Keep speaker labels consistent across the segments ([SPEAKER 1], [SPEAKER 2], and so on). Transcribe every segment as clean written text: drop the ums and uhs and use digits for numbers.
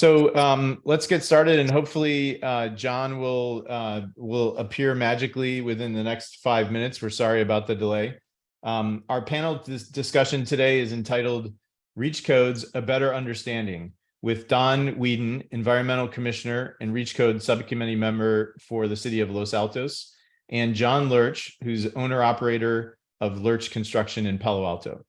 [SPEAKER 1] Let's get started, and hopefully John will appear magically within the next 5 minutes. We're sorry about the delay. Our panel discussion today is entitled "Reach Codes: A Better Understanding" with Don Weiden, Environmental Commissioner and Reach Code Subcommittee member for the City of Los Altos, and John Lerch, who's owner-operator of Lerch Construction in Palo Alto.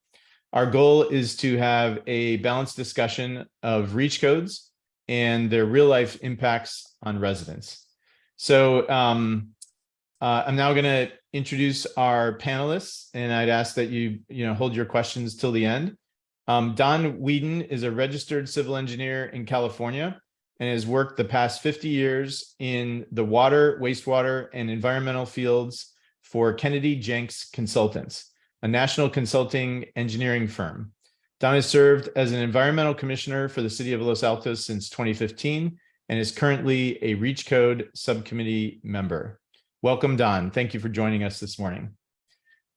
[SPEAKER 1] Our goal is to have a balanced discussion of reach codes and their real-life impacts on residents. I'm now going to introduce our panelists, and I'd ask that you hold your questions till the end. Don Weiden is a registered civil engineer in California and has worked the past 50 years in the water, wastewater, and environmental fields for Kennedy Jenks Consultants, a national consulting engineering firm. Don has served as an environmental commissioner for the City of Los Altos since 2015 and is currently a Reach Code subcommittee member. Welcome, Don. Thank you for joining us this morning.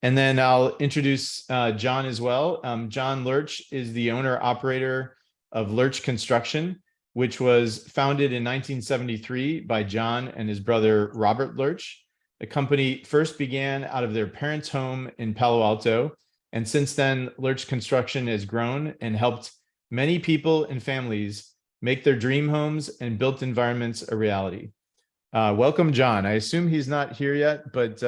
[SPEAKER 1] And then I'll introduce John as well. John Lerch is the owner-operator of Lerch Construction, which was founded in 1973 by John and his brother, Robert Lerch. The company first began out of their parents' home in Palo Alto, and since then, Lerch Construction has grown and helped many people and families make their dream homes and built environments a reality. Welcome, John. I assume he's not here yet, but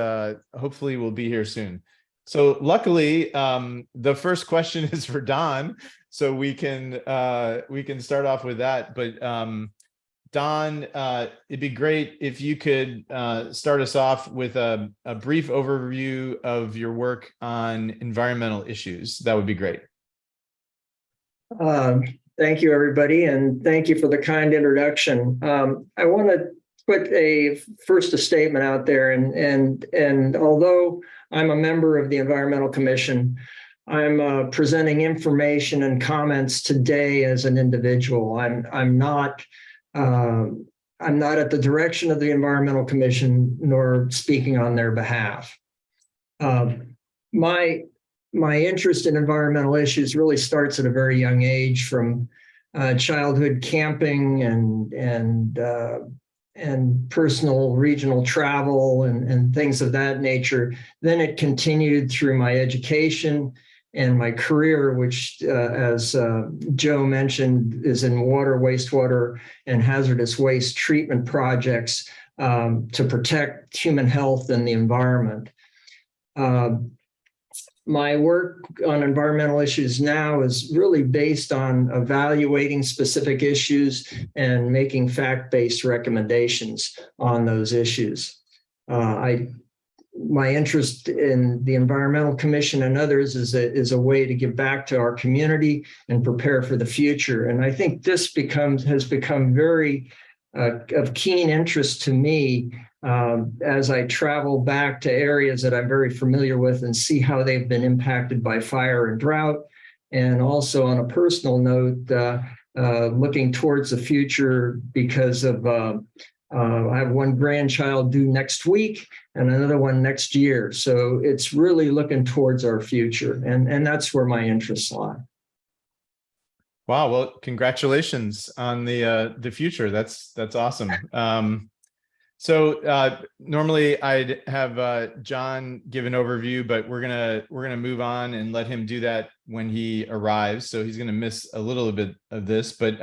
[SPEAKER 1] hopefully we'll be here soon. So luckily, the first question is for Don, so we can start off with that. But Don, it'd be great if you could start us off with a brief overview of your work on environmental issues. That would be great.
[SPEAKER 2] Thank you, everybody, and thank you for the kind introduction. I want to put a statement out there, and although I'm a member of the Environmental Commission, I'm presenting information and comments today as an individual. I'm not at the direction of the Environmental Commission nor speaking on their behalf. My interest in environmental issues really starts at a very young age, from childhood camping and personal regional travel and things of that nature. Then it continued through my education and my career, which, as Joe mentioned, is in water, wastewater, and hazardous waste treatment projects to protect human health and the environment. My work on environmental issues now is really based on evaluating specific issues and making fact-based recommendations on those issues. My interest in the Environmental Commission and others is a way to give back to our community and prepare for the future. And I think this has become very of keen interest to me as I travel back to areas that I'm very familiar with and see how they've been impacted by fire and drought. And also, on a personal note, looking towards the future because of I have one grandchild due next week and another one next year. So it's really looking towards our future. And that's where my interests lie.
[SPEAKER 1] Wow. Well, congratulations on the future. That's awesome. Normally I'd have John give an overview, but we're gonna move on and let him do that when he arrives. So he's gonna miss a little bit of this, but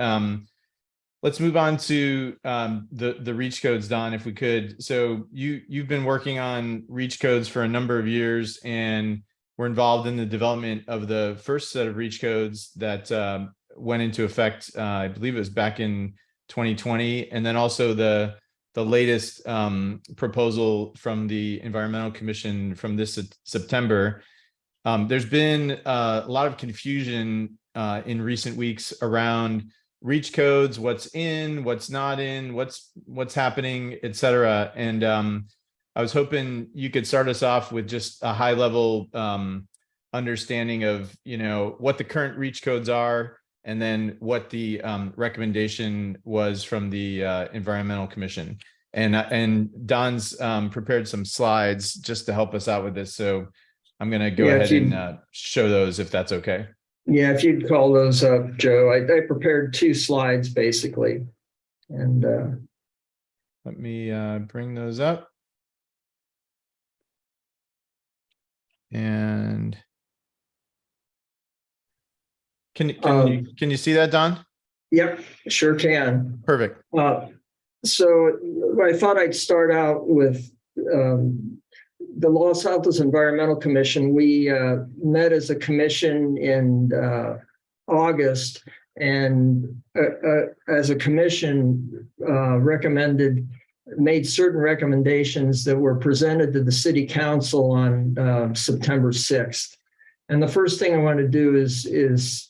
[SPEAKER 1] let's move on to the reach codes, Don, if we could. So you've been working on reach codes for a number of years, and were involved in the development of the first set of reach codes that went into effect, I believe it was back in 2020, and then also the latest proposal from the Environmental Commission from this September. There's been a lot of confusion in recent weeks around reach codes, what's in, what's not in, what's happening, et cetera. And I was hoping you could start us off with just a high level understanding of, what the current reach codes are, and then what the recommendation was from the Environmental Commission. And Don's prepared some slides just to help us out with this. So I'm going to go ahead and show those, if that's okay.
[SPEAKER 2] Yeah, if you'd call those up, Joe, I prepared 2 slides basically. And
[SPEAKER 1] Let me bring those up. And can you see that, Don?
[SPEAKER 2] yep, sure can.
[SPEAKER 1] Perfect.
[SPEAKER 2] So I thought I'd start out with the Los Altos Environmental Commission. We met as a commission in August, and as a commission made certain recommendations that were presented to the city council on September 6th. And the first thing I want to do is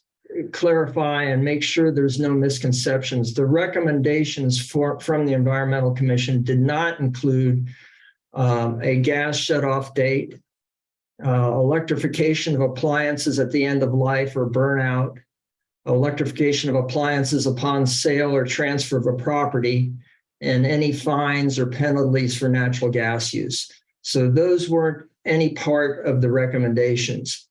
[SPEAKER 2] clarify and make sure there's no misconceptions. The recommendations from the Environmental Commission did not include a gas shutoff date, electrification of appliances at the end of life or burnout, electrification of appliances upon sale or transfer of a property, and any fines or penalties for natural gas use. So those weren't any part of the recommendations.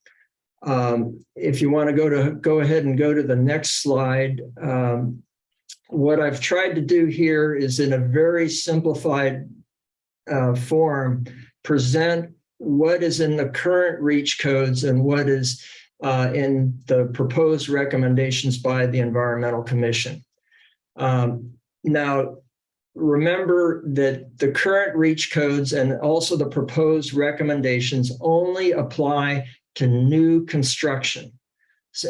[SPEAKER 2] If you want to go ahead and go to the next slide, what I've tried to do here is in a very simplified form, present what is in the current REACH codes and what is in the proposed recommendations by the Environmental Commission. Now, remember that the current REACH codes and also the proposed recommendations only apply to new construction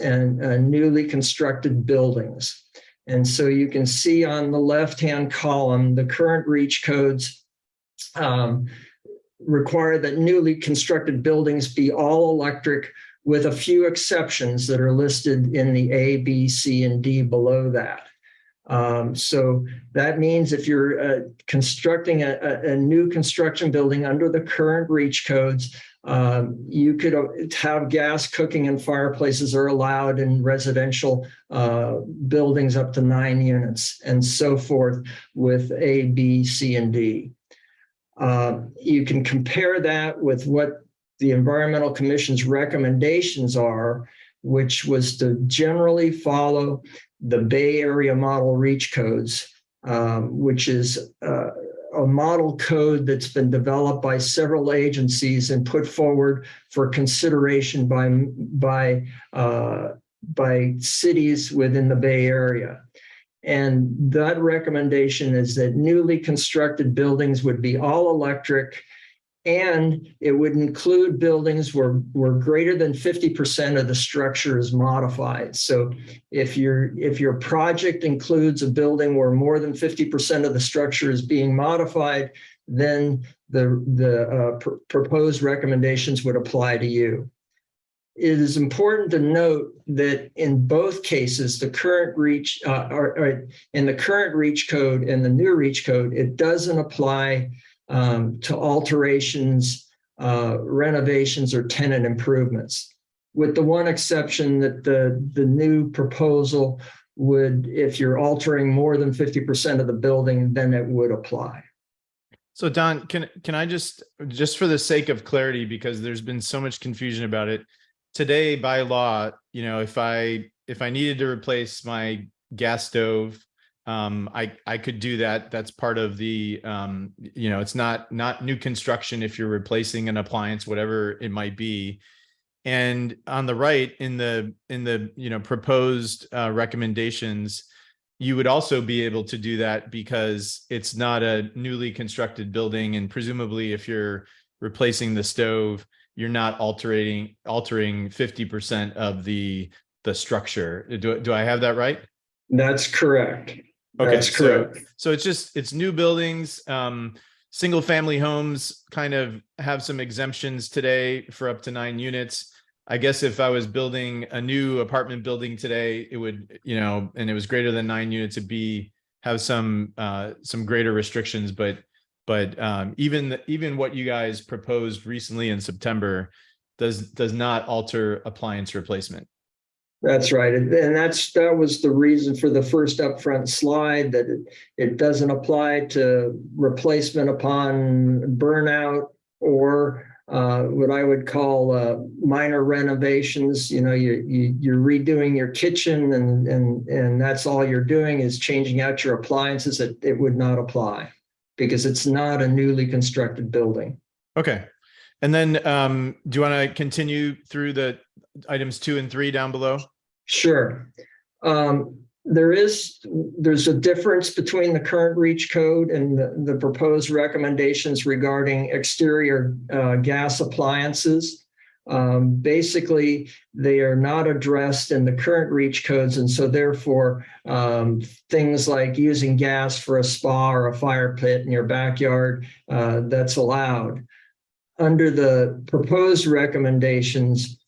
[SPEAKER 2] and newly constructed buildings. And so you can see on the left-hand column, the current REACH codes require that newly constructed buildings be all electric, with a few exceptions that are listed in the A, B, C, and D below that. So that means if you're constructing a new construction building under the current REACH codes, you could have gas cooking and fireplaces are allowed in residential buildings up to 9 units and so forth with A, B, C, and D. You can compare that with what the Environmental Commission's recommendations are, which was to generally follow the Bay Area model REACH codes, which is a model code that's been developed by several agencies and put forward for consideration by cities within the Bay Area. And that recommendation is that newly constructed buildings would be all electric, and it would include buildings where greater than 50% of the structure is modified. So if your project includes a building where more than 50% of the structure is being modified, then the proposed recommendations would apply to you. It is important to note that in both cases, the current REACH in the current REACH code and the new REACH code, it doesn't apply to alterations, renovations, or tenant improvements, with the one exception that the new proposal would, if you're altering more than 50% of the building, then it would apply.
[SPEAKER 1] So Don, can I just for the sake of clarity, because there's been so much confusion about it today by law, you know, if I needed to replace my gas stove, I could do that. That's part of the, you know, it's not new construction if you're replacing an appliance, whatever it might be. And on the right, in the you know, proposed recommendations, you would also be able to do that because it's not a newly constructed building, and presumably if you're replacing the stove, you're not altering 50% of the structure. Do I have that right?
[SPEAKER 2] That's correct.
[SPEAKER 1] Okay,
[SPEAKER 2] that's correct.
[SPEAKER 1] So it's new buildings. Single family homes kind of have some exemptions today for up to 9 units. I guess if I was building a new apartment building today, it would, you know, and it was greater than 9 units, it'd have some greater restrictions. But even what you guys proposed recently in September does not alter appliance replacement.
[SPEAKER 2] That's right. And that was the reason for the first upfront slide, that it doesn't apply to replacement upon burnout or what I would call minor renovations. You know, you're redoing your kitchen, and that's all you're doing is changing out your appliances. It would not apply because it's not a newly constructed building.
[SPEAKER 1] Okay. And then do you want to continue through the items 2 and 3 down below?
[SPEAKER 2] Sure. There's a difference between the current REACH code and the proposed recommendations regarding exterior gas appliances. Basically, they are not addressed in the current REACH codes, and so therefore things like using gas for a spa or a fire pit in your backyard, that's allowed. Under the proposed recommendations,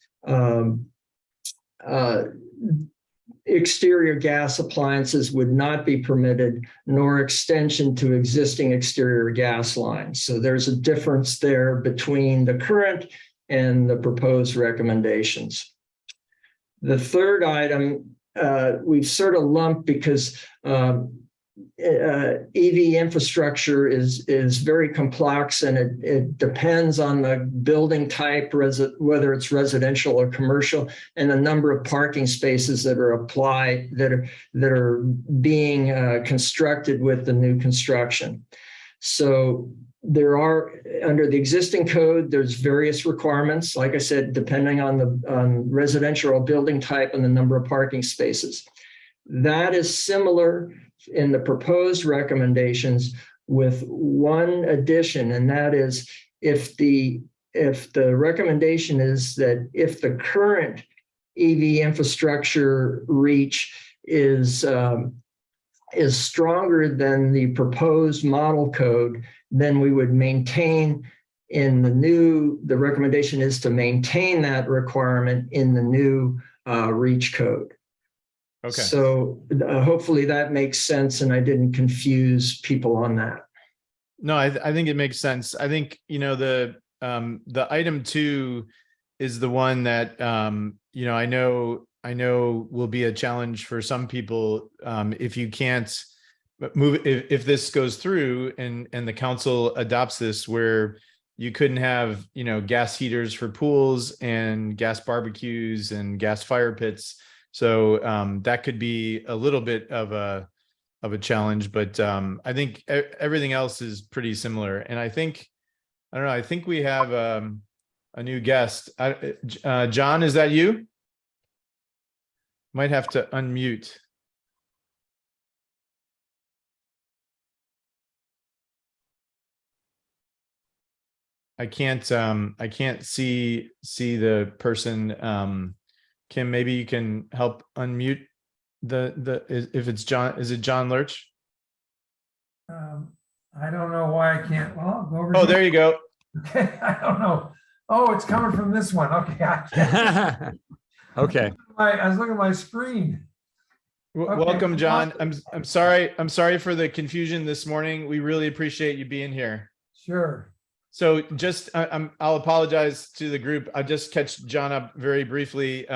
[SPEAKER 2] exterior gas appliances would not be permitted, nor extension to existing exterior gas lines. So there's a difference there between the current and the proposed recommendations. The third item we've sort of lumped because EV infrastructure is very complex, and it depends on the building type, whether it's residential or commercial, and the number of parking spaces that are applied that are being constructed with the new construction. So there are, under the existing code, there's various requirements, like I said, depending on residential or building type and the number of parking spaces. That is similar in the proposed recommendations, with one addition, and that is if the recommendation is that if the current EV infrastructure REACH is stronger than the proposed model code, then we would maintain the recommendation is to maintain that requirement in the new REACH code.
[SPEAKER 1] Okay.
[SPEAKER 2] So hopefully that makes sense, and I didn't confuse people on that.
[SPEAKER 1] No, I think it makes sense. I think, you know, the item 2 is the one that you know, I know will be a challenge for some people if you can't move, if this goes through and the council adopts this, where you couldn't have, you know, gas heaters for pools and gas barbecues and gas fire pits. So that could be a little bit of a challenge, but I think everything else is pretty similar. And I think we have a new guest. John, is that you? Might have to unmute. I can't see the person. Kim, maybe you can help unmute if it's John. Is it John Lerch?
[SPEAKER 3] I don't know why I can't. Well, I'll go over.
[SPEAKER 1] Oh, there you go.
[SPEAKER 3] Okay, I don't know. Oh, it's coming from this one. Okay. I can't.
[SPEAKER 4] Okay.
[SPEAKER 3] I was looking at my screen. Okay.
[SPEAKER 1] Welcome, John. I'm sorry for the confusion this morning. We really appreciate you being here.
[SPEAKER 3] Sure.
[SPEAKER 1] So just, I'll apologize to the group. I'll just catch John up very briefly.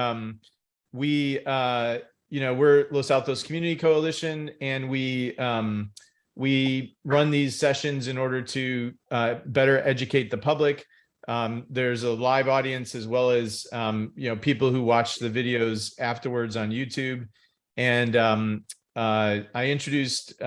[SPEAKER 1] We, you know, we're Los Altos Community Coalition, and we run these sessions in order to better educate the public. There's a live audience, as well as, you know, people who watch the videos afterwards on YouTube. And I introduced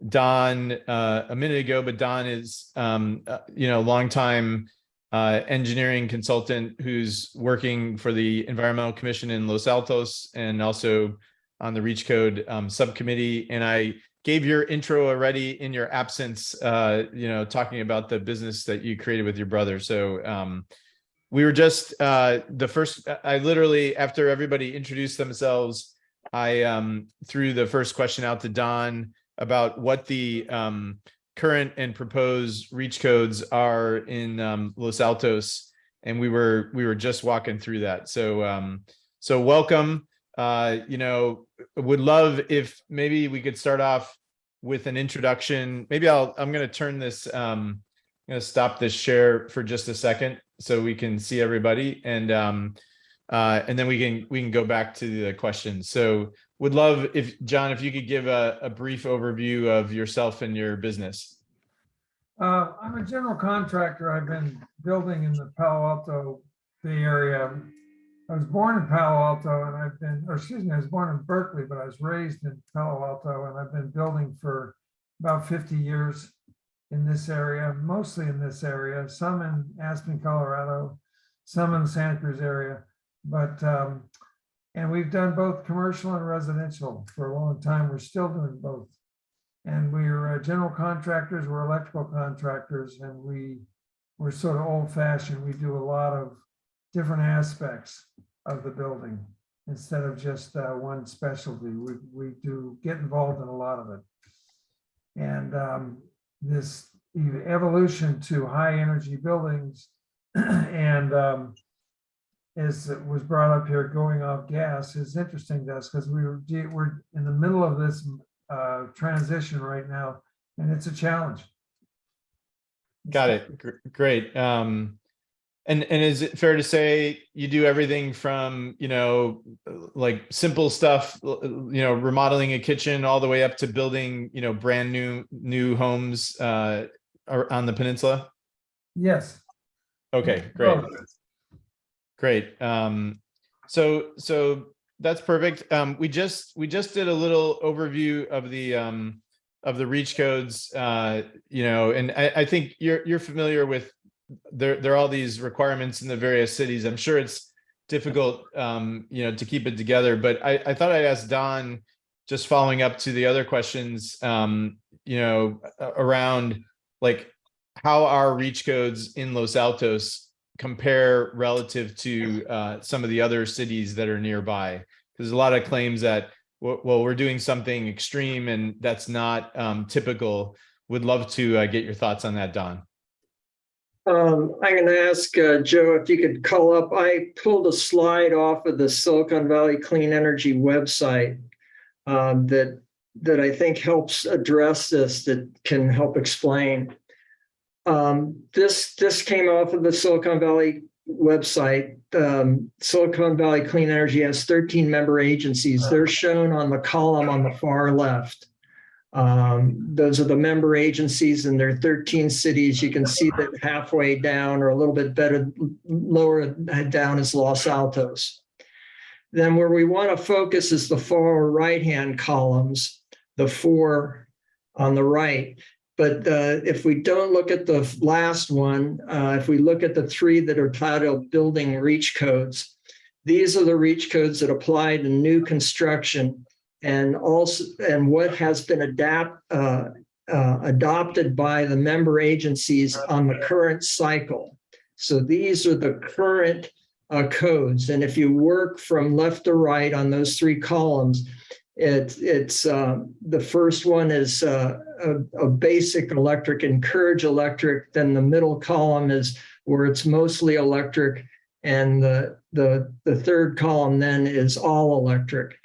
[SPEAKER 1] Don a minute ago, but Don is, you know, longtime engineering consultant who's working for the Environmental Commission in Los Altos, and also on the REACH Code Subcommittee. And I gave your intro already in your absence, you know, talking about the business that you created with your brother. So we were just the first, I literally, after everybody introduced themselves, I threw the first question out to Don about what the current and proposed REACH codes are in Los Altos, and we were just walking through that. So so welcome. You know, would love if maybe we could start off with an introduction. Maybe I'm going to turn this. I'm going to stop this share for just a second so we can see everybody, and then we can go back to the questions. So would love if, John, if you could give a brief overview of yourself and your business.
[SPEAKER 3] I'm a general contractor. I've been building in the Palo Alto Bay Area. I was born in Palo Alto and I've been, or excuse me, I was born in Berkeley, but I was raised in Palo Alto and I've been building for about 50 years in this area, mostly in this area, some in Aspen, Colorado, some in the Santa Cruz area. But, and we've done both commercial and residential for a long time. We're still doing both. And we're general contractors, we're electrical contractors, and we're sort of old fashioned. We do a lot of different aspects of the building instead of just one specialty. We do get involved in a lot of it. And this evolution to high energy buildings and as it was brought up here, going off gas is interesting to us because we're in the middle of this transition right now, and it's a challenge.
[SPEAKER 1] Got it. Great. And is it fair to say you do everything from, like simple stuff, remodeling a kitchen all the way up to building, brand new homes on the peninsula?
[SPEAKER 3] Yes.
[SPEAKER 1] Okay, great. Great. So that's perfect. We just did a little overview of the reach codes, and I think you're familiar with there are all these requirements in the various cities. I'm sure it's difficult, to keep it together, but I thought I'd ask Don, just following up to the other questions, around like how our reach codes in Los Altos compare relative to some of the other cities that are nearby. There's a lot of claims that, well, we're doing something extreme and that's not typical. Would love to get your thoughts on that, Don.
[SPEAKER 2] I'm going to ask Joe if you could call up. I pulled a slide off of the Silicon Valley Clean Energy website that I think helps address this, that can help explain. This came off of the Silicon Valley website. Silicon Valley Clean Energy has 13 member agencies. They're shown on the column on the far left. Those are the member agencies, and there are 13 cities. You can see that halfway down, or a little bit better, lower down, is Los Altos. Then where we want to focus is the far right-hand columns, the four on the right. But if we don't look at the last one, if we look at the three that are titled building reach codes, these are the reach codes that apply to new construction and what has been adopted by the member agencies on the current cycle. So these are the current codes. And if you work from left to right on those three columns, it's the first one is a basic electric, encourage electric. Then the middle column is where it's mostly electric, and the third column then is all electric.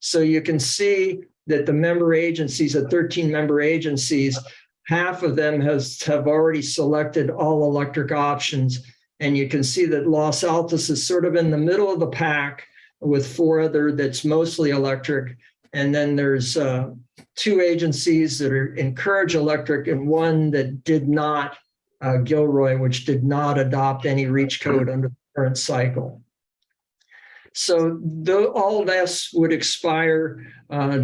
[SPEAKER 2] So you can see that the member agencies, the 13 member agencies, half of them have already selected all electric options, and you can see that Los Altos is sort of in the middle of the pack with four other that's mostly electric. And then there's two agencies that are encourage electric, and one that did not, Gilroy, which did not adopt any reach code under the current cycle. So all this would expire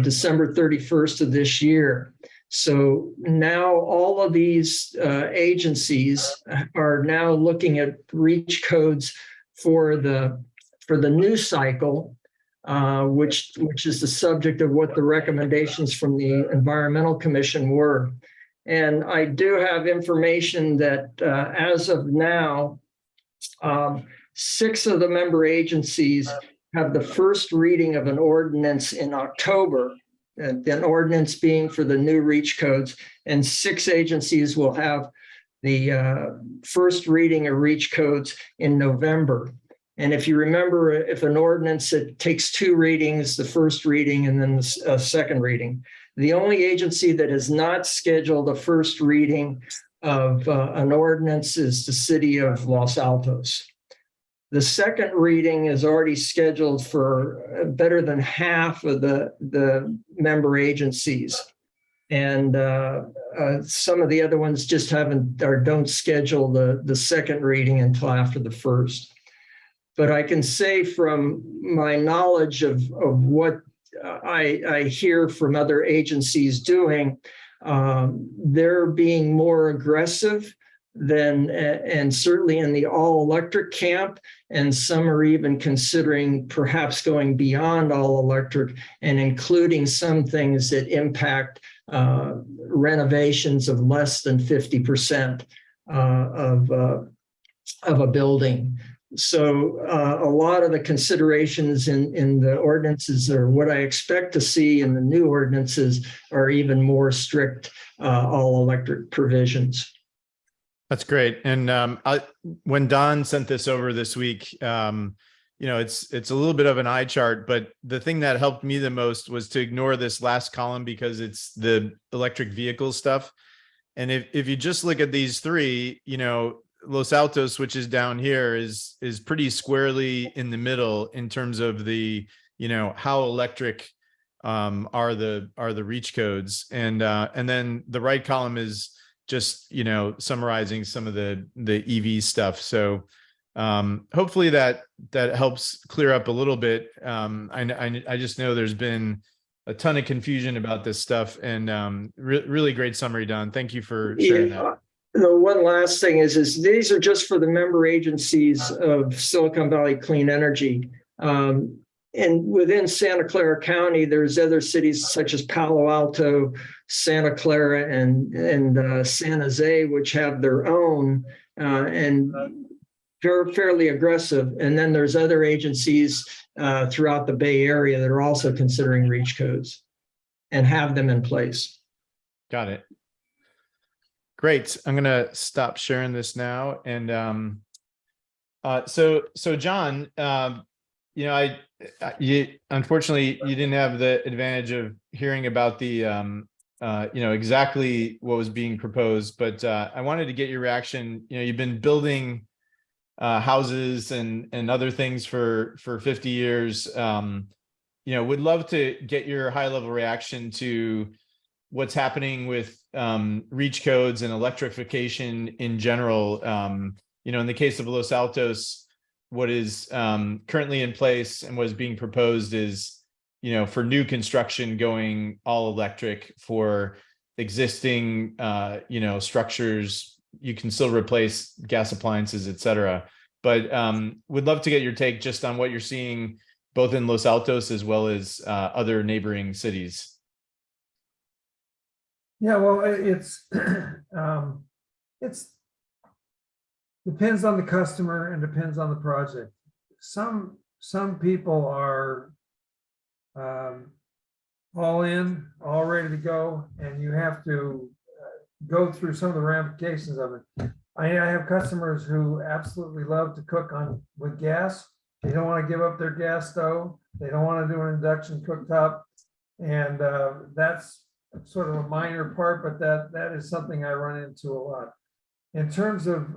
[SPEAKER 2] December 31st of this year. So now all of these agencies are now looking at reach codes for the new cycle, which is the subject of what the recommendations from the Environmental Commission were. And I do have information that as of now, 6 of the member agencies have the first reading of an ordinance in October, an ordinance being for the new reach codes, and 6 agencies will have the first reading of reach codes in November. And if you remember, if an ordinance, it takes 2 readings, the first reading and then the second reading. The only agency that has not scheduled a first reading of an ordinance is the city of Los Altos. The second reading is already scheduled for better than half of the member agencies. And some of the other ones just haven't or don't schedule the second reading until after the first. But I can say from my knowledge of what I hear from other agencies doing, they're being more aggressive than, and certainly in the all electric camp, and some are even considering perhaps going beyond all electric and including some things that impact renovations of less than 50% of a building. So a lot of the considerations in the ordinances, or what I expect to see in the new ordinances, are even more strict all electric provisions.
[SPEAKER 1] That's great. And when Don sent this over this week, it's a little bit of an eye chart, but the thing that helped me the most was to ignore this last column because it's the electric vehicle stuff. And if you just look at these three, Los Altos, which is down here, is pretty squarely in the middle in terms of the, how electric are the reach codes, and then the right column is just summarizing some of the EV stuff. So hopefully that helps clear up a little bit. I just know there's been a ton of confusion about this stuff, and really great summary, Don. Thank you for sharing that.
[SPEAKER 2] The one last thing is these are just for the member agencies of Silicon Valley Clean Energy. And within Santa Clara County, there's other cities such as Palo Alto, Santa Clara, and San Jose, which have their own, and they're fairly aggressive. And then there's other agencies throughout the Bay Area that are also considering reach codes and have them in place.
[SPEAKER 1] Got it. Great. I'm going to stop sharing this now. And so John, unfortunately, you didn't have the advantage of hearing about the, exactly what was being proposed, but I wanted to get your reaction. You've been building houses and other things for 50 years. Would love to get your high level reaction to what's happening with reach codes and electrification in general. In the case of Los Altos, what is currently in place and what is being proposed is, for new construction going all electric. For existing, structures, you can still replace gas appliances, et cetera. But would love to get your take just on what you're seeing both in Los Altos as well as other neighboring cities.
[SPEAKER 3] Yeah, well, it's depends on the customer and depends on the project. Some people are all in, all ready to go, and you have to go through some of the ramifications of it. I have customers who absolutely love to cook with gas. They don't want to give up their gas stove. They don't want to do an induction cooktop, and that's sort of a minor part, but that is something I run into a lot. In terms of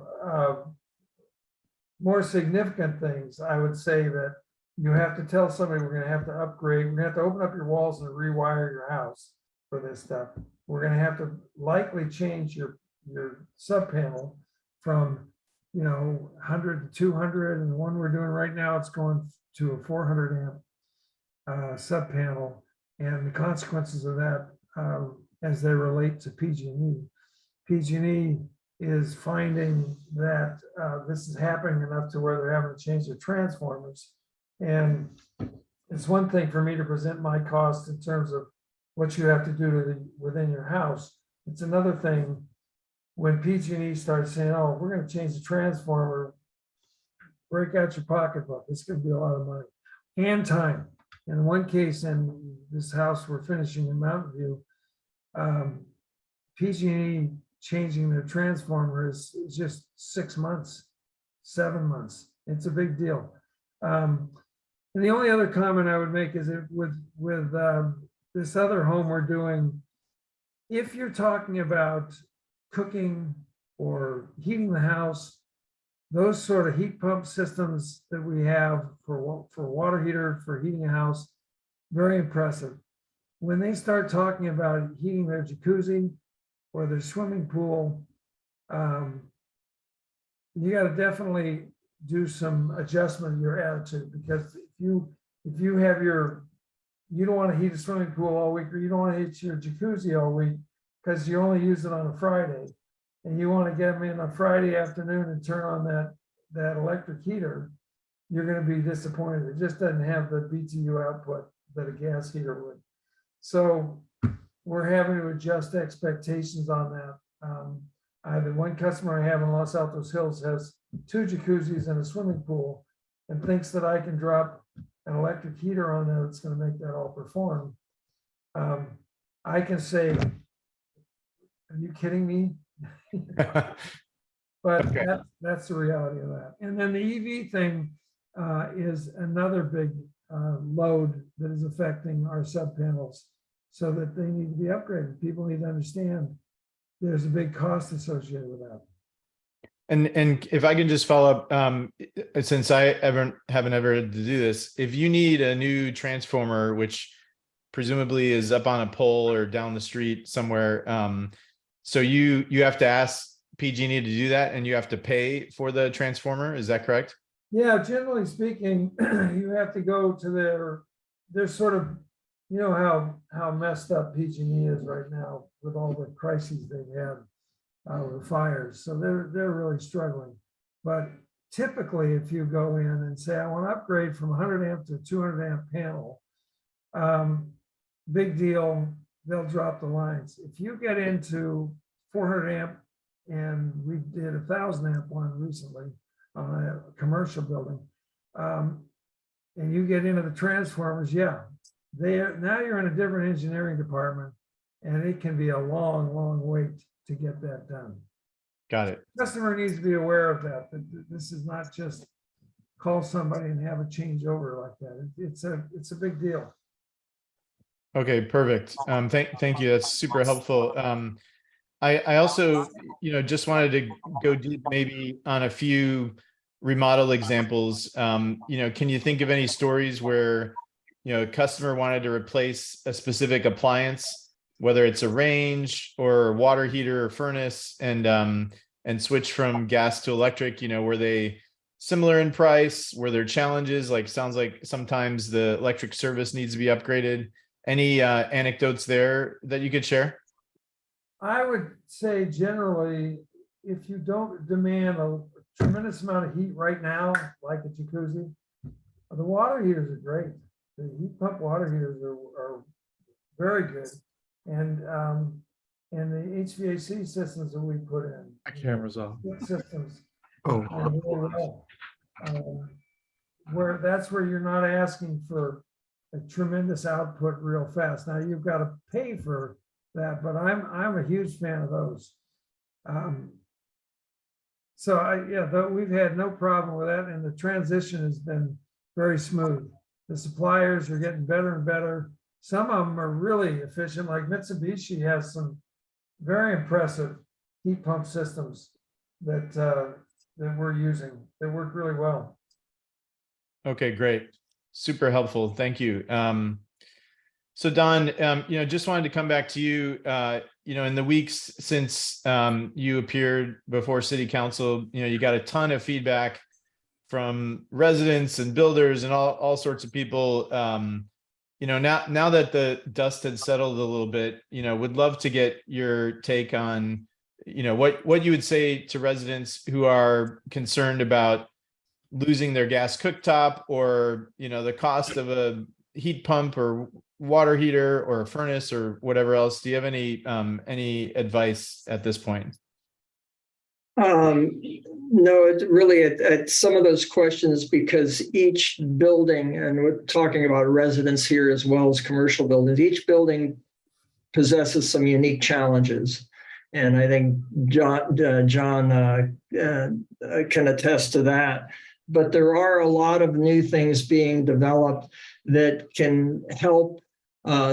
[SPEAKER 3] more significant things, I would say that you have to tell somebody we're going to have to upgrade. We're going to have to open up your walls and rewire your house for this stuff. We're going to have to likely change your sub panel from 100 to 200, and the one we're doing right now, it's going to a 400 amp sub panel, and the consequences of that as they relate to PG&E. PG&E is finding that this is happening enough to where they're having to change their transformers. And it's one thing for me to present my cost in terms of what you have to do within your house. It's another thing when PG&E starts saying, oh, we're going to change the transformer, break out your pocketbook. It's going to be a lot of money and time. In one case, in this house we're finishing in Mountain View, PG&E changing their transformer is just 6 months, 7 months. It's a big deal. And the only other comment I would make is that with this other home we're doing, if you're talking about cooking or heating the house, those sort of heat pump systems that we have for water heater, for heating a house, very impressive. when they start talking about heating their jacuzzi or their swimming pool, you got to definitely do some adjustment in your attitude, because if you have you don't want to heat a swimming pool all week, or you don't want to heat your jacuzzi all week because you only use it on a Friday, and you want to get them in on Friday afternoon and turn on that electric heater, you're going to be disappointed. It just doesn't have the BTU output that a gas heater would. So we're having to adjust expectations on that. The one customer I have in Los Altos Hills has 2 jacuzzis and a swimming pool, and thinks that I can drop an electric heater on there that's going to make that all perform. I can say, are you kidding me? But
[SPEAKER 1] Okay.
[SPEAKER 3] that's the reality of that. And then the EV thing is another big load that is affecting our sub panels, so that they need to be upgraded. People need to understand there's a big cost associated with that.
[SPEAKER 1] And if I can just follow up, since I haven't ever had to do this, if you need a new transformer, which presumably is up on a pole or down the street somewhere, so you have to ask PG&E to do that, and you have to pay for the transformer. Is that correct?
[SPEAKER 3] Yeah, generally speaking, you have to go to their sort of, you know how messed up PG&E is right now with all the crises they've had with fires. So they're really struggling. But typically, if you go in and say, I want to upgrade from 100 amp to 200 amp panel, big deal, they'll drop the lines. If you get into 400 amp, and we did 1,000 amp one recently on a commercial building, and you get into the transformers, yeah, now you're in a different engineering department, and it can be a long wait to get that done.
[SPEAKER 1] Got it.
[SPEAKER 3] Customer needs to be aware of that this is not just call somebody and have a changeover like that. It's a big deal.
[SPEAKER 1] Okay, perfect. Thank you. That's super helpful. I also, just wanted to go deep maybe on a few remodel examples. Can you think of any stories where, a customer wanted to replace a specific appliance, whether it's a range or water heater or furnace, and switch from gas to electric? Were they similar in price? Were there challenges? Sounds like sometimes the electric service needs to be upgraded. Any anecdotes there that you could share?
[SPEAKER 3] I would say generally, if you don't demand a tremendous amount of heat right now, like a jacuzzi, the water heaters are great. The heat pump water heaters are very good. And the HVAC systems that we put in.
[SPEAKER 4] My camera's off.
[SPEAKER 3] Systems.
[SPEAKER 4] Oh.
[SPEAKER 3] Where you're not asking for a tremendous output real fast. Now you've got to pay for that, but I'm a huge fan of those. We've had no problem with that, and the transition has been very smooth. The suppliers are getting better and better. Some of them are really efficient, like Mitsubishi has some very impressive heat pump systems that we're using that work really well.
[SPEAKER 1] Okay, great. Super helpful. Thank you. So Don, just wanted to come back to you, in the weeks since you appeared before City Council, you got a ton of feedback from residents and builders and all sorts of people. Now that the dust had settled a little bit, would love to get your take on, what you would say to residents who are concerned about losing their gas cooktop, or, the cost of a heat pump or water heater or a furnace or whatever else. Do you have any advice at this point?
[SPEAKER 2] No, it really at some of those questions, because each building, and we're talking about residents here as well as commercial buildings, each building possesses some unique challenges. And I think John can attest to that. But there are a lot of new things being developed that can help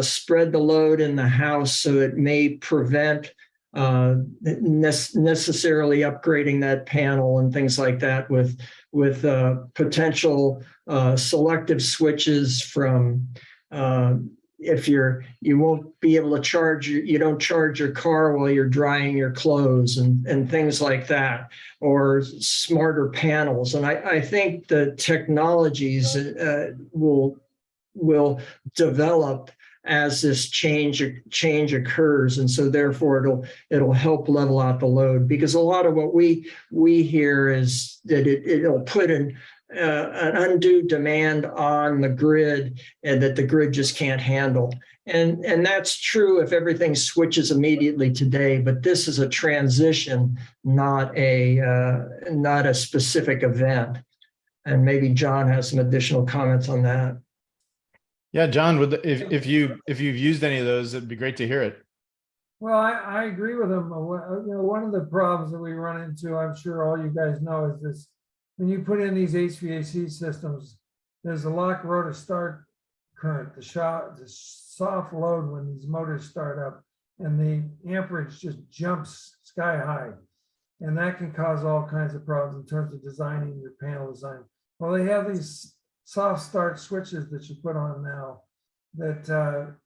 [SPEAKER 2] spread the load in the house, so it may prevent necessarily upgrading that panel and things like that, with potential selective switches from if you won't be able to charge, you don't charge your car while you're drying your clothes and things like that, or smarter panels. And I think the technologies will develop as this change occurs, and so therefore it'll help level out the load, because a lot of what we hear is that it'll put an undue demand on the grid, and that the grid just can't handle. And that's true if everything switches immediately today, but this is a transition, not a specific event. And maybe John has some additional comments on that.
[SPEAKER 1] Yeah, John, if you've used any of those, it'd be great to hear it.
[SPEAKER 3] Well, I agree with him. One of the problems that we run into, I'm sure all you guys know, is this: when you put in these HVAC systems, there's a lock rotor start current, the soft load when these motors start up, and the amperage just jumps sky high. And that can cause all kinds of problems in terms of designing your panel design. Well, they have these soft start switches that you put on now that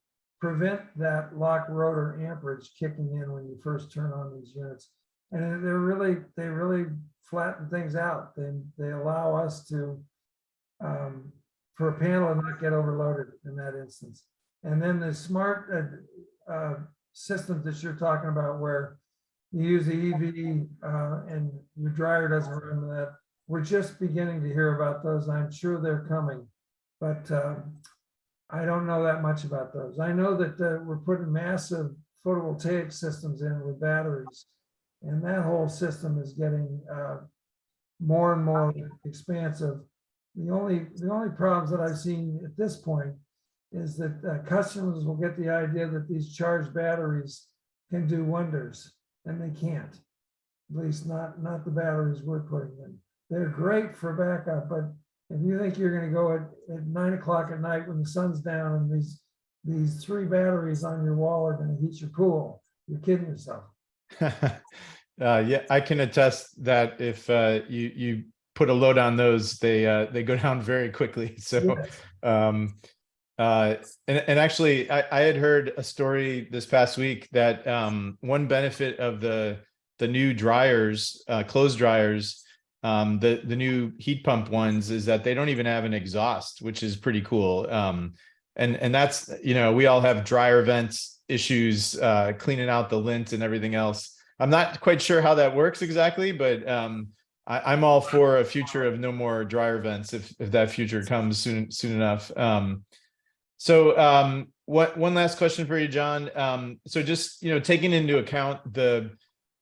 [SPEAKER 3] prevent that lock rotor amperage kicking in when you first turn on these units. And they really flatten things out. They allow us to, for a panel to not get overloaded in that instance. And then the smart systems that you're talking about, where you use the EV and your dryer doesn't run that, we're just beginning to hear about those. I'm sure they're coming, but I don't know that much about those. I know that we're putting massive photovoltaic systems in with batteries, and that whole system is getting more and more expansive. The only problems that I've seen at this point is that customers will get the idea that these charged batteries can do wonders, and they can't. At least not the batteries we're putting in. They're great for backup, but if you think you're going to go at 9 o'clock at night when the sun's down and these 3 batteries on your wall are going to heat your pool, you're kidding yourself.
[SPEAKER 1] Yeah, I can attest that if you put a load on those, they go down very quickly. So, yes. And actually, I had heard a story this past week that one benefit of the new dryers, clothes dryers, the new heat pump ones, is that they don't even have an exhaust, which is pretty cool. And that's, we all have dryer vents issues, cleaning out the lint and everything else. I'm not quite sure how that works exactly, but I'm all for a future of no more dryer vents if that future comes soon enough. So one last question for you, John. So just, taking into account the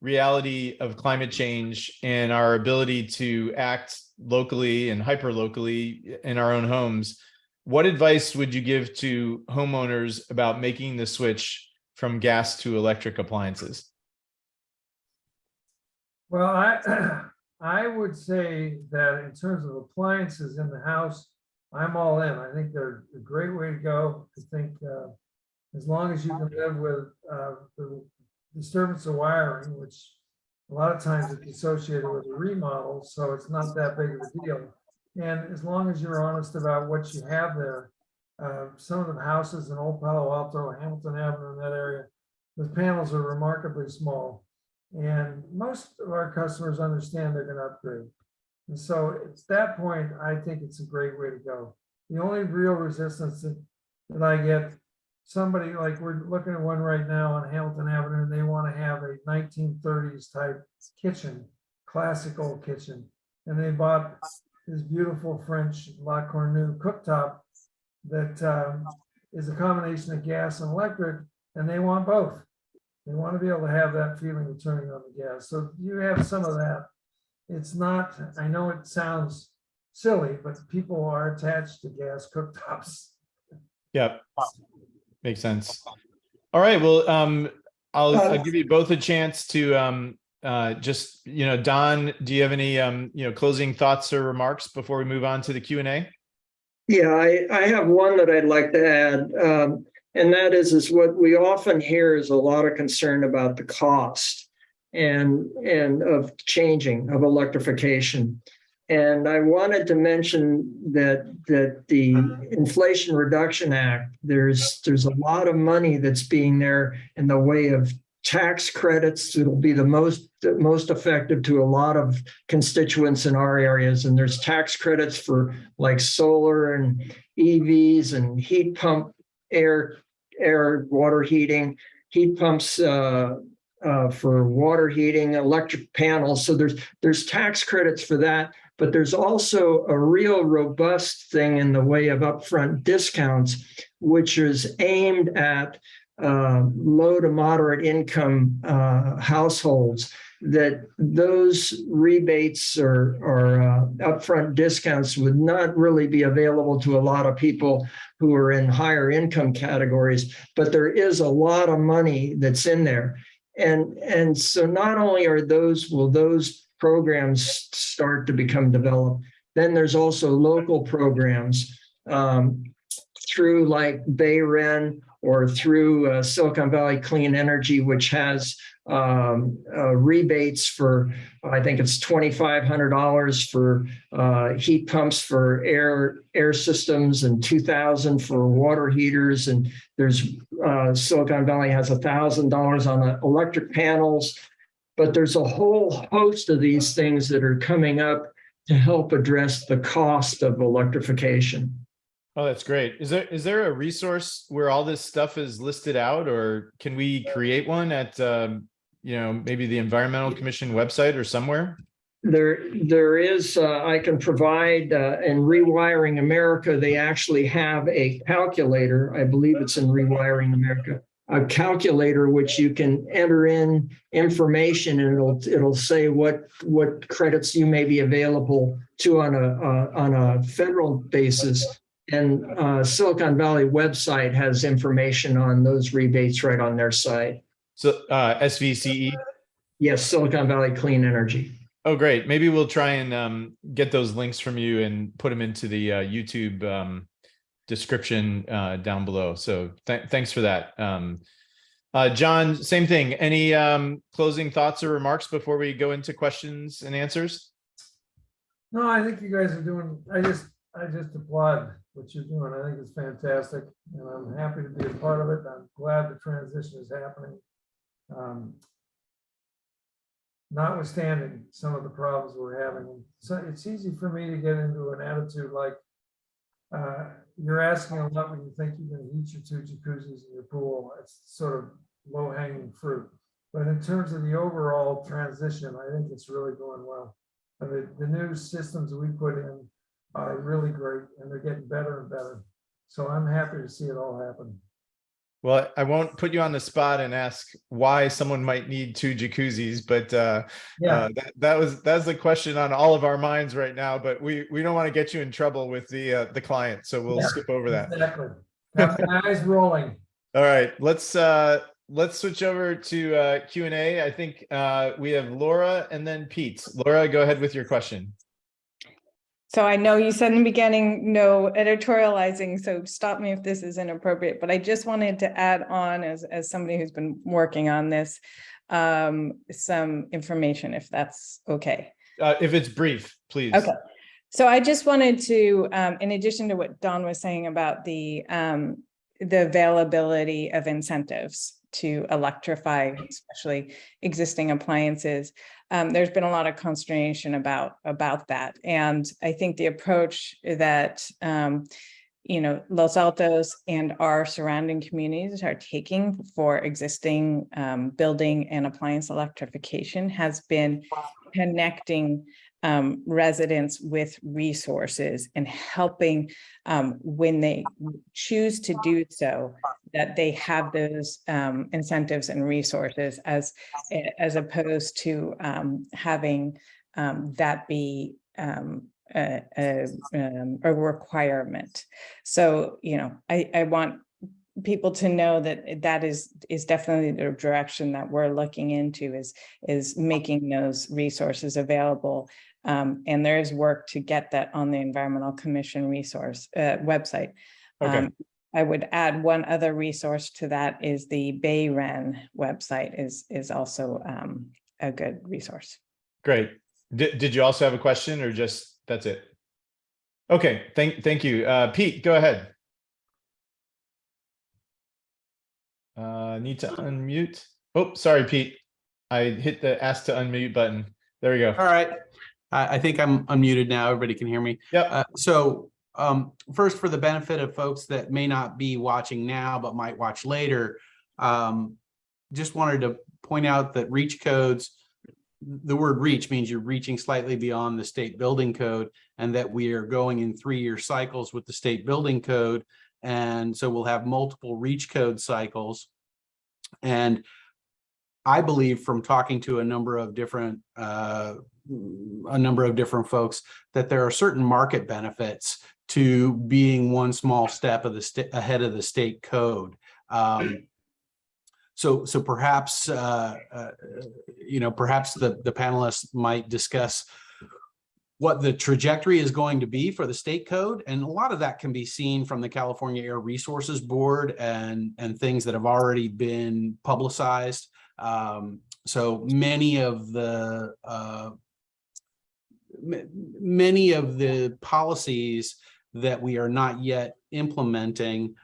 [SPEAKER 1] reality of climate change and our ability to act locally and hyper locally in our own homes, what advice would you give to homeowners about making the switch from gas to electric appliances?
[SPEAKER 3] Well, I would say that in terms of appliances in the house, I'm all in. I think they're a great way to go. I think as long as you can live with the disturbance of wiring, which a lot of times it's associated with a remodel, so it's not that big of a deal. And as long as you're honest about what you have there, some of the houses in Old Palo Alto, Hamilton Avenue, in that area, the panels are remarkably small. And most of our customers understand they're going to upgrade. And so at that point, I think it's a great way to go. The only real resistance that I get, somebody like, we're looking at one right now on Hamilton Avenue, and they want to have a 1930s type kitchen, classical kitchen. And they bought this beautiful French La Cornue cooktop that is a combination of gas and electric, and they want both. They want to be able to have that feeling of turning on the gas. So you have some of that. It's not, I know it sounds silly, but people are attached to gas cooktops.
[SPEAKER 1] Yep. Makes sense. All right. Well, I'll give you both a chance to just, Don, do you have any, closing thoughts or remarks before we move on to the Q&A?
[SPEAKER 2] Yeah, I have one that I'd like to add. And that is what we often hear is a lot of concern about the cost and of electrification. And I wanted to mention that the Inflation Reduction Act, there's a lot of money that's being there in the way of tax credits. It'll be the most effective to a lot of constituents in our areas. And there's tax credits for like solar and EVs and heat pump air water heating, heat pumps for water heating, electric panels. So there's tax credits for that. But there's also a real robust thing in the way of upfront discounts, which is aimed at low to moderate income households, that those rebates or upfront discounts would not really be available to a lot of people who are in higher income categories, but there is a lot of money that's in there. And so not only will those programs start to become developed, then there's also local programs through like BayREN or through Silicon Valley Clean Energy, which has rebates for, I think it's $2,500 for heat pumps for air systems and $2,000 for water heaters. And there's Silicon Valley has $1,000 on electric panels. But there's a whole host of these things that are coming up to help address the cost of electrification.
[SPEAKER 1] Oh, that's great. Is there a resource where all this stuff is listed out, or can we create one at maybe the Environmental Commission website or somewhere?
[SPEAKER 2] There is, I can provide in Rewiring America, they actually have a calculator. I believe it's in Rewiring America, a calculator which you can enter in information and it'll say what credits you may be available to on a federal basis. And Silicon Valley website has information on those rebates right on their site.
[SPEAKER 1] So SVCE?
[SPEAKER 2] Yes, Silicon Valley Clean Energy.
[SPEAKER 1] Oh, great. Maybe we'll try and get those links from you and put them into the YouTube description down below. So thanks for that. John, same thing. Any closing thoughts or remarks before we go into questions and answers?
[SPEAKER 3] No, I think you guys are doing, I just applaud what you're doing. I think it's fantastic, and I'm happy to be a part of it. I'm glad the transition is happening. Notwithstanding some of the problems we're having. So it's easy for me to get into an attitude like, you're asking a lot when you think you're going to heat your 2 jacuzzis in your pool. It's sort of low-hanging fruit. But in terms of the overall transition, I think it's really going well. And the new systems we put in are really great, and they're getting better and better. So I'm happy to see it all happen.
[SPEAKER 1] Well, I won't put you on the spot and ask why someone might need 2 jacuzzis, but that's the question on all of our minds right now. But we don't want to get you in trouble with the client, so we'll skip over that.
[SPEAKER 3] Exactly. Got my eyes rolling.
[SPEAKER 1] All right, let's switch over to Q&A. I think we have Laura and then Pete. Laura, go ahead with your question.
[SPEAKER 4] So I know you said in the beginning, no editorializing, so stop me if this is inappropriate, but I just wanted to add on as somebody who's been working on this, some information, if that's okay.
[SPEAKER 1] If it's brief, please.
[SPEAKER 4] Okay. So I just wanted to, in addition to what Don was saying about the availability of incentives to electrify, especially existing appliances, there's been a lot of consternation about that. And I think the approach that, Los Altos and our surrounding communities are taking for existing building and appliance electrification has been connecting residents with resources and helping when they choose to do so, that they have those incentives and resources as opposed to having that be a requirement. So, I want people to know that is definitely the direction that we're looking into, is making those resources available. And there is work to get that on the Environmental Commission resource website.
[SPEAKER 1] Okay.
[SPEAKER 4] I would add one other resource to that is the BayREN website is also a good resource.
[SPEAKER 1] Great. Did you also have a question or just That's it. Okay, thank you. Pete, go ahead. Need to unmute. Oh, sorry, Pete. I hit the ask to unmute button. There we go.
[SPEAKER 5] All right. I think I'm unmuted now. Everybody can hear me.
[SPEAKER 1] Yep.
[SPEAKER 5] First, for the benefit of folks that may not be watching now, but might watch later, just wanted to point out that reach codes, the word reach means you're reaching slightly beyond the state building code, and that we are going in 3-year cycles with the state building code. And so we'll have multiple reach code cycles. And I believe from talking to a number of different folks that there are certain market benefits to being one small step of ahead of the state code. So perhaps perhaps the panelists might discuss what the trajectory is going to be for the state code, and a lot of that can be seen from the California Air Resources Board and things that have already been publicized. So many of the policies that we are not yet implementing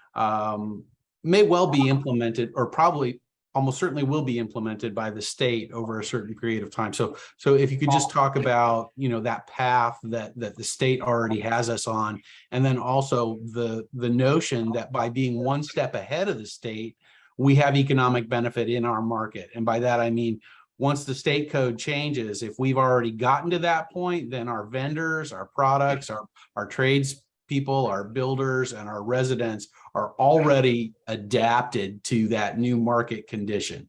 [SPEAKER 5] may well be implemented, or probably almost certainly will be implemented by the state over a certain period of time. So if you could just talk about, that path that the state already has us on, and then also the notion that by being one step ahead of the state, we have economic benefit in our market. And by that, I mean, once the state code changes, if we've already gotten to that point, then our vendors, our products, our trades people, our builders, and our residents are already adapted to that new market condition.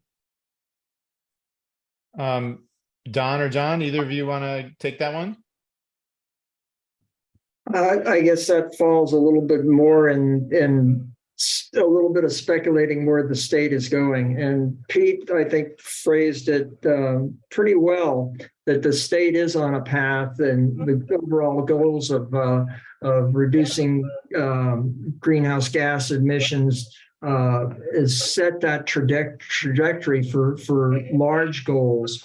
[SPEAKER 1] Don or John, either of you want to take that one?
[SPEAKER 2] I guess that falls a little bit more in a little bit of speculating where the state is going. And Pete, I think, phrased it pretty well, that the state is on a path, and the overall goals of reducing greenhouse gas emissions is set that trajectory for large goals.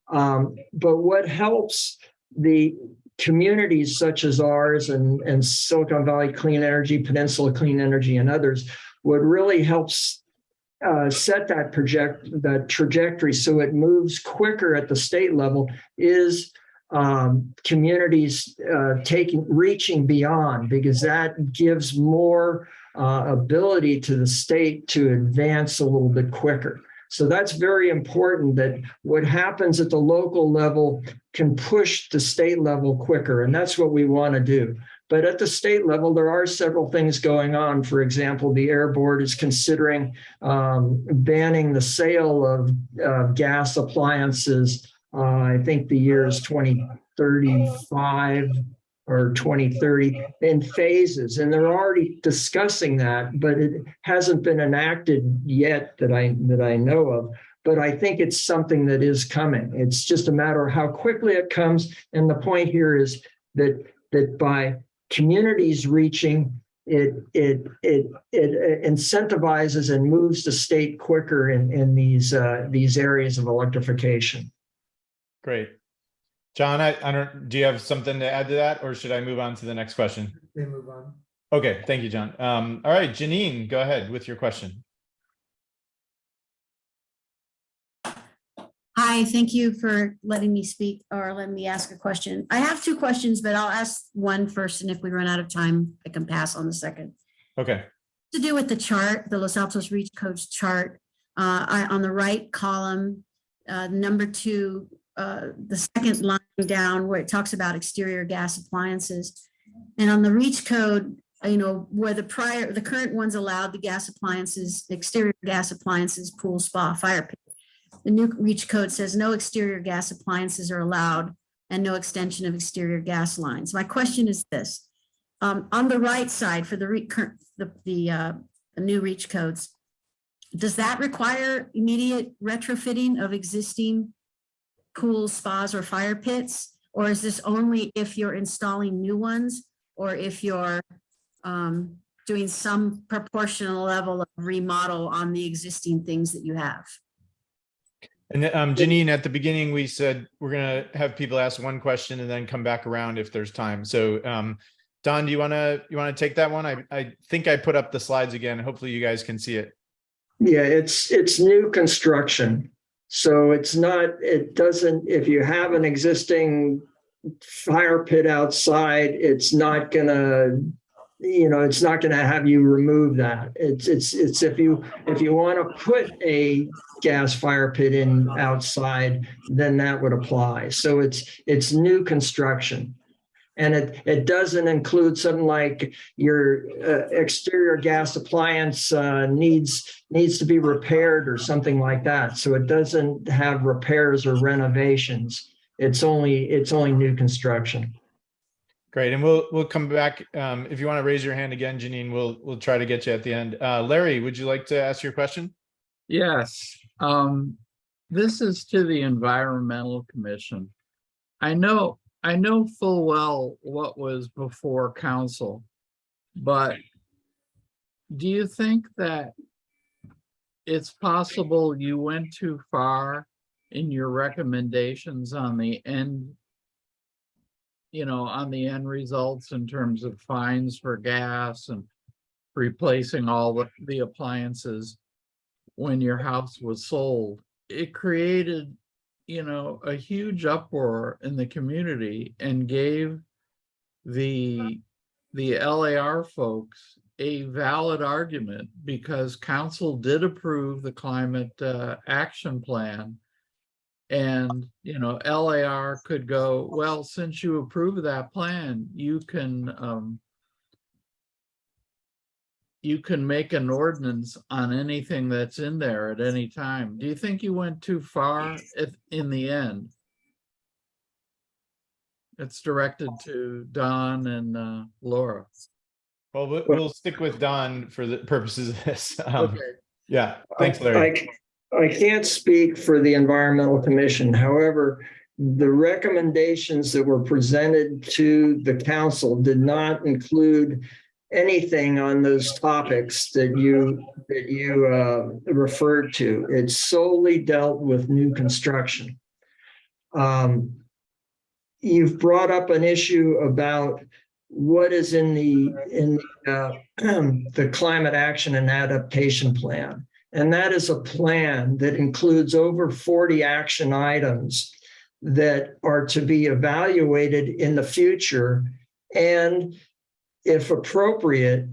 [SPEAKER 2] But what helps the communities such as ours and Silicon Valley Clean Energy, Peninsula Clean Energy, and others, would really help set that trajectory so it moves quicker at the state level, is communities reaching beyond, because that gives more ability to the state to advance a little bit quicker. So that's very important, that what happens at the local level can push the state level quicker. And that's what we want to do. But at the state level, there are several things going on. For example, the Air Board is considering banning the sale of gas appliances. I think the year is 2035 or 2030 in phases. And they're already discussing that, but it hasn't been enacted yet that I know of. But I think it's something that is coming. It's just a matter of how quickly it comes. And the point here is that by communities reaching, it incentivizes and moves the state quicker in these areas of electrification.
[SPEAKER 1] Great. John, I don't, do you have something to add to that, or should I move on to the next question?
[SPEAKER 3] They move on.
[SPEAKER 1] Okay, thank you, John. All right, Janine, go ahead with your question.
[SPEAKER 6] Hi, thank you for letting me speak, or letting me ask a question. I have two questions, but I'll ask one first, and if we run out of time, I can pass on the second.
[SPEAKER 1] Okay.
[SPEAKER 6] To do with the chart, the Los Altos Reach Codes chart, on the right column, number 2, the second line down where it talks about exterior gas appliances. And on the reach code, where the current ones allowed the gas appliances, exterior gas appliances, pool, spa, fire pit. The new reach code says no exterior gas appliances are allowed and no extension of exterior gas lines. My question is this: on the right side for the new reach codes, does that require immediate retrofitting of existing pools, spas, or fire pits? Or is this only if you're installing new ones, or if you're doing some proportional level of remodel on the existing things that you have?
[SPEAKER 1] And Janine, at the beginning, we said we're going to have people ask one question and then come back around if there's time. So Don, do you want to take that one? I think I put up the slides again. Hopefully you guys can see it.
[SPEAKER 2] Yeah, it's new construction. So it doesn't, if you have an existing fire pit outside, it's not gonna, it's not gonna have you remove that. It's if you want to put a gas fire pit in outside, then that would apply. So it's new construction. And it doesn't include something like your exterior gas appliance needs to be repaired or something like that. So it doesn't have repairs or renovations. It's only new construction.
[SPEAKER 1] Great, and we'll come back. If you want to raise your hand again, Janine, we'll try to get you at the end. Larry, would you like to ask your question?
[SPEAKER 7] Yes. This is to the Environmental Commission. I know full well what was before council, but do you think that it's possible you went too far in your recommendations on the end, on the end results in terms of fines for gas and replacing all the appliances when your house was sold? It created a huge uproar in the community and gave the LAR folks a valid argument, because council did approve the climate action plan. And, LAR could go, well, since you approved that plan, you can make an ordinance on anything that's in there at any time. Do you think you went too far in the end? It's directed to Don and Laura.
[SPEAKER 1] Well, we'll stick with Don for the purposes of this.
[SPEAKER 7] Okay.
[SPEAKER 1] Yeah, thanks, Larry.
[SPEAKER 2] I can't speak for the Environmental Commission. However, the recommendations that were presented to the council did not include anything on those topics that you referred to. It solely dealt with new construction. You've brought up an issue about what is in the climate action and adaptation plan. And that is a plan that includes over 40 action items that are to be evaluated in the future, and if appropriate,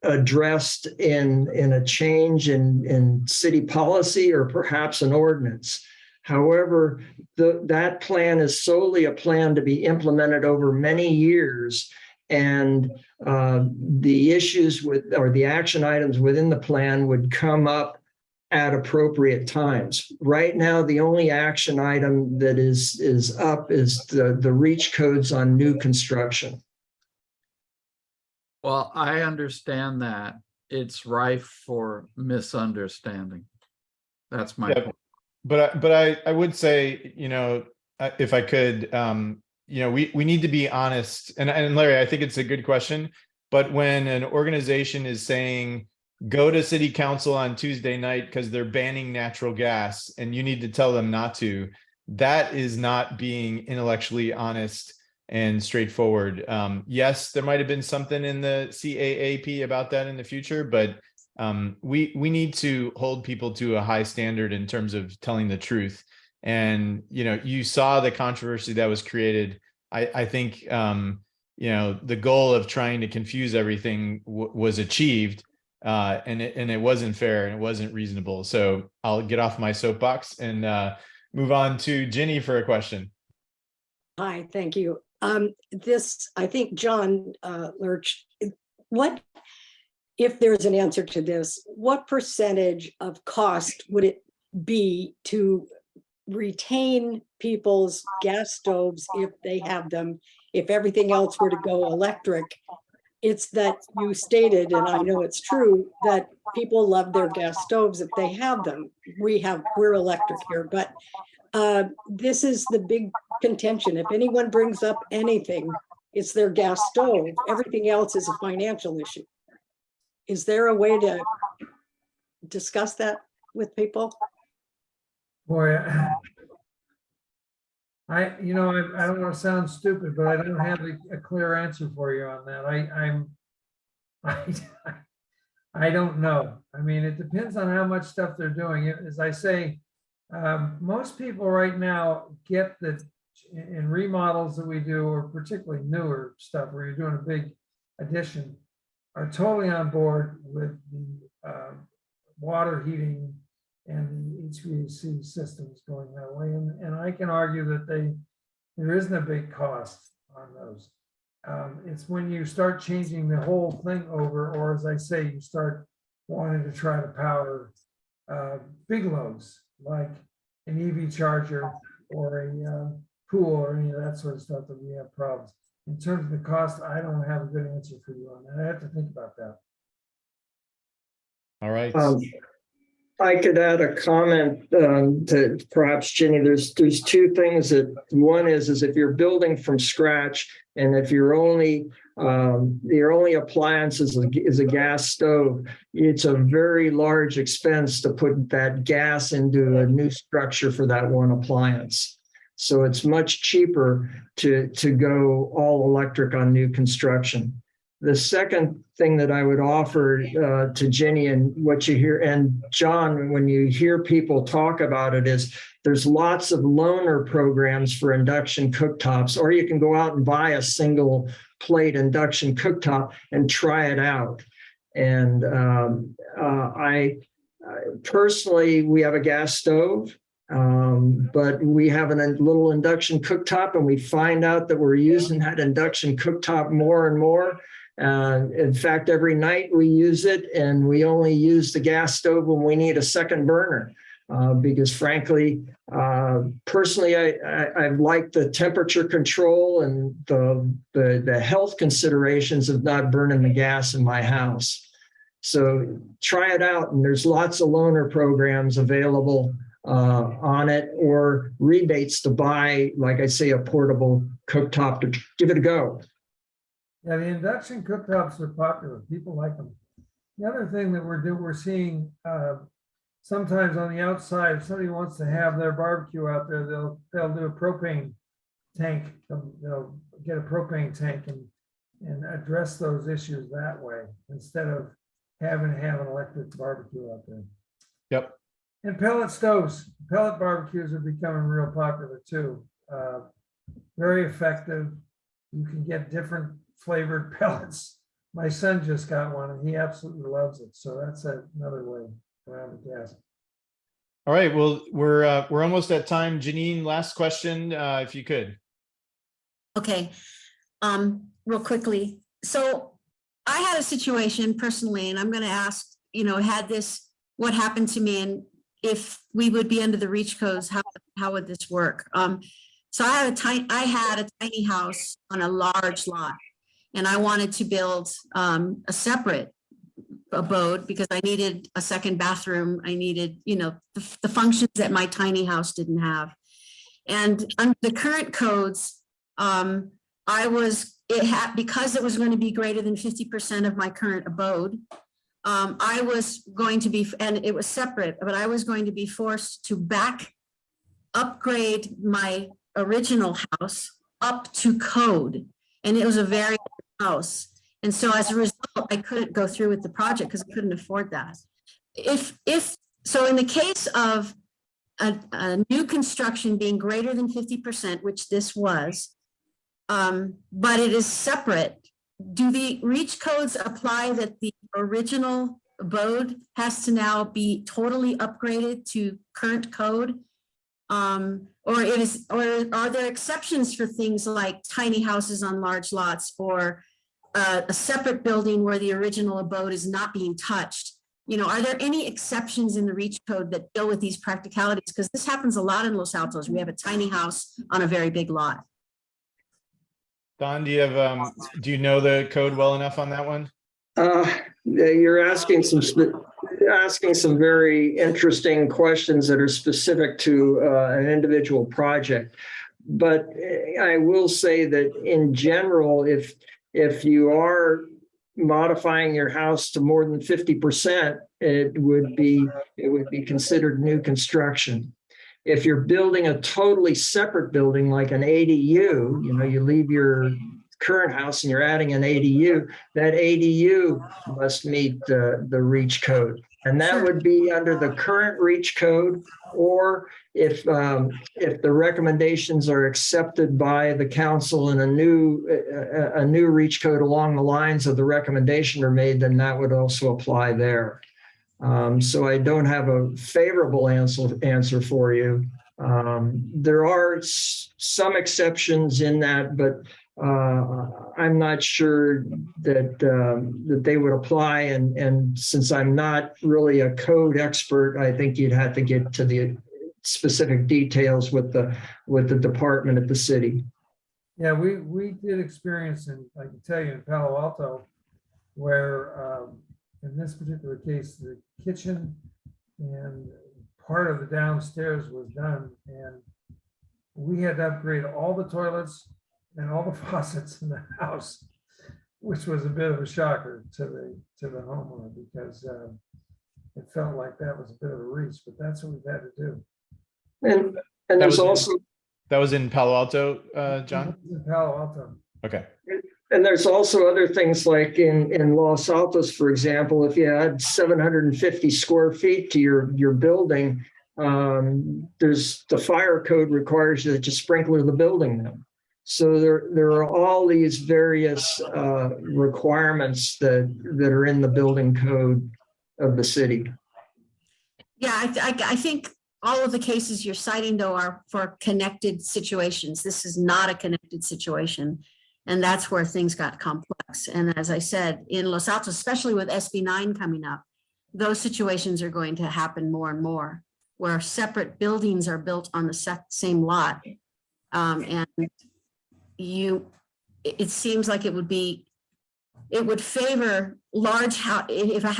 [SPEAKER 2] addressed in a change in city policy or perhaps an ordinance. However, that plan is solely a plan to be implemented over many years, and the issues or the action items within the plan would come up at appropriate times. Right now, the only action item that is up is the reach codes on new construction.
[SPEAKER 7] Well, I understand that it's rife for misunderstanding. That's my point.
[SPEAKER 1] But I would say, if I could, we need to be honest. And Larry, I think it's a good question. But when an organization is saying, go to city council on Tuesday night because they're banning natural gas and you need to tell them not to, that is not being intellectually honest and straightforward. Yes, there might have been something in the CAAP about that in the future, but we need to hold people to a high standard in terms of telling the truth. And, you saw the controversy that was created. I think, the goal of trying to confuse everything was achieved, and it wasn't fair and it wasn't reasonable. So I'll get off my soapbox and move on to Ginny for a question.
[SPEAKER 8] Hi, thank you. I think John Lerch, what, if there's an answer to this, what percentage of cost would it be to retain people's gas stoves if they have them, if everything else were to go electric? It's that you stated, and I know it's true, that people love their gas stoves if they have them. We're electric here, but this is the big contention. If anyone brings up anything, it's their gas stove. Everything else is a financial issue. Is there a way to discuss that? with people?
[SPEAKER 3] Boy, I don't want to sound stupid, but I don't have a clear answer for you on that. I don't know. I mean, it depends on how much stuff they're doing. As I say, most people right now get that in remodels that we do, or particularly newer stuff where you're doing a big addition, are totally on board with the water heating and the HVAC systems going that way. And I can argue that there isn't a big cost on those. It's when you start changing the whole thing over, or as I say, you start wanting to try to power big loads like an EV charger or a pool or any of that sort of stuff that we have problems. In terms of the cost, I don't have a good answer for you on that. I have to think about that.
[SPEAKER 1] All right.
[SPEAKER 2] I could add a comment to perhaps Ginny. There's two things that one is if you're building from scratch, and if your only appliance is a gas stove, it's a very large expense to put that gas into a new structure for that one appliance. So it's much cheaper to go all electric on new construction. The second thing that I would offer to Ginny and what you hear, and John, when you hear people talk about it, is there's lots of loaner programs for induction cooktops, or you can go out and buy a single plate induction cooktop and try it out. And I personally, we have a gas stove. But we have a little induction cooktop, and we find out that we're using that induction cooktop more and more. In fact, every night we use it, and we only use the gas stove when we need a second burner. Because frankly, personally, I like the temperature control and the health considerations of not burning the gas in my house. So try it out, and there's lots of loaner programs available on it, or rebates to buy, like I say, a portable cooktop to give it a go.
[SPEAKER 3] Yeah, the induction cooktops are popular. People like them. The other thing that we're seeing sometimes on the outside, if somebody wants to have their barbecue out there, they'll do a propane tank. They'll get a propane tank and address those issues that way, instead of having to have an electric barbecue out there.
[SPEAKER 1] Yep.
[SPEAKER 3] And pellet stoves, pellet barbecues are becoming real popular too. Very effective. You can get different flavored pellets. My son just got one and he absolutely loves it. So that's another way around the gas.
[SPEAKER 1] All right. Well, we're almost at time. Janine, last question, if you could.
[SPEAKER 6] Okay, real quickly. So I had a situation personally, and I'm going to ask, what happened to me, and if we would be under the REACH codes, how would this work? So I had a tiny house on a large lot, and I wanted to build a separate abode because I needed a second bathroom. I needed, the functions that my tiny house didn't have. And under the current codes, because it was going to be greater than 50% of my current abode, I was going to be, and it was separate, but I was going to be forced to upgrade my original house up to code. And it was a very big house. And so as a result, I couldn't go through with the project because I couldn't afford that. So in the case of a new construction being greater than 50%, which this was, but it is separate, do the REACH codes apply that the original abode has to now be totally upgraded to current code? Or are there exceptions for things like tiny houses on large lots, or a separate building where the original abode is not being touched? Are there any exceptions in the REACH code that deal with these practicalities? Because this happens a lot in Los Altos. We have a tiny house on a very big lot.
[SPEAKER 1] Don, do you know the code well enough on that one?
[SPEAKER 2] You're asking some very interesting questions that are specific to an individual project. But I will say that in general, if you are modifying your house to more than 50%, it would be considered new construction. If you're building a totally separate building like an ADU, you leave your current house and you're adding an ADU, that ADU must meet the REACH code. And that would be under the current REACH code, or if the recommendations are accepted by the council and a new REACH code along the lines of the recommendation are made, then that would also apply there. So I don't have a favorable answer for you. There are some exceptions in that, but I'm not sure that they would apply. And since I'm not really a code expert, I think you'd have to get to the specific details with the department at the city.
[SPEAKER 3] Yeah, we did experience, and I can tell you in Palo Alto, where in this particular case, the kitchen and part of the downstairs was done, and we had to upgrade all the toilets and all the faucets in the house, which was a bit of a shocker to the homeowner, because it felt like that was a bit of a reach, but that's what we've had to do.
[SPEAKER 2] And there's also
[SPEAKER 1] that was in Palo Alto, John?
[SPEAKER 3] In Palo Alto.
[SPEAKER 1] Okay.
[SPEAKER 2] And there's also other things like in Los Altos, for example, if you add 750 square feet to your building, there's the fire code requires you to sprinkler the building then. So there are all these various requirements that are in the building code of the city.
[SPEAKER 6] Yeah, I think all of the cases you're citing, though, are for connected situations. This is not a connected situation. And that's where things got complex. And as I said, in Los Altos, especially with SB 9 coming up, those situations are going to happen more and more, where separate buildings are built on the same lot. And it seems like it would favor large house. If a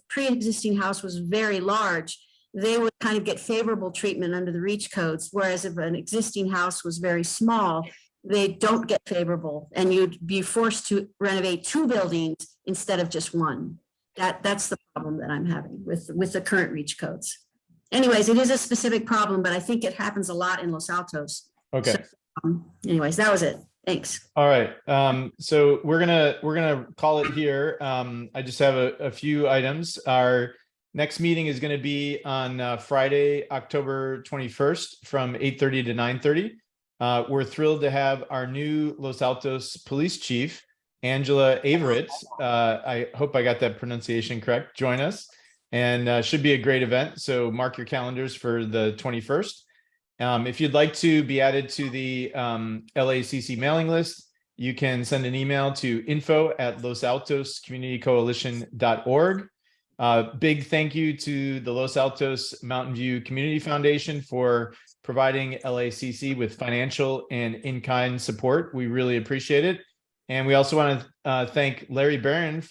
[SPEAKER 6] pre-existing house was very large, they would kind of get favorable treatment under the REACH codes. Whereas if an existing house was very small, they don't get favorable, and you'd be forced to renovate 2 buildings instead of just 1. That's the problem that I'm having with the current REACH codes. Anyways, it is a specific problem, but I think it happens a lot in Los Altos.
[SPEAKER 1] Okay.
[SPEAKER 6] So, anyways, that was it. Thanks.
[SPEAKER 1] All right. So we're gonna call it here. I just have a few items. Our next meeting is going to be on Friday, October 21st from 8:30 to 9:30. We're thrilled to have our new Los Altos police chief, Angela Averett. I hope I got that pronunciation correct. Join us, and should be a great event. So mark your calendars for the 21st. If you'd like to be added to the LACC mailing list, you can send an email to info@losaltoscommunitycoalition.org. Big thank you to the Los Altos Mountain View Community Foundation for providing LACC with financial and in-kind support. We really appreciate it. And we also want to thank Larry Barron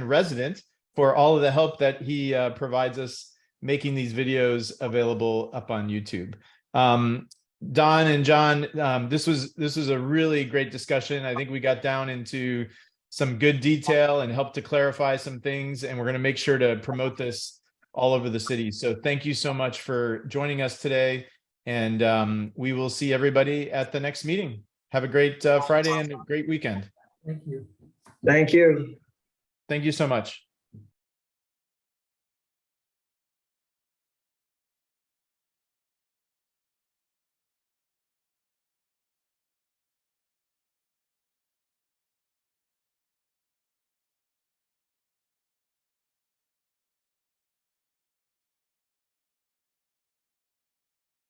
[SPEAKER 1] resident, for all of the help that he provides us making these videos available up on YouTube. Don and John, this was a really great discussion. I think we got down into some good detail and helped to clarify some things, and we're going to make sure to promote this all over the city. So thank you so much for joining us today, and we will see everybody at the next meeting. Have a great Friday and a great weekend.
[SPEAKER 3] Thank you.
[SPEAKER 2] Thank you.
[SPEAKER 1] Thank you so much.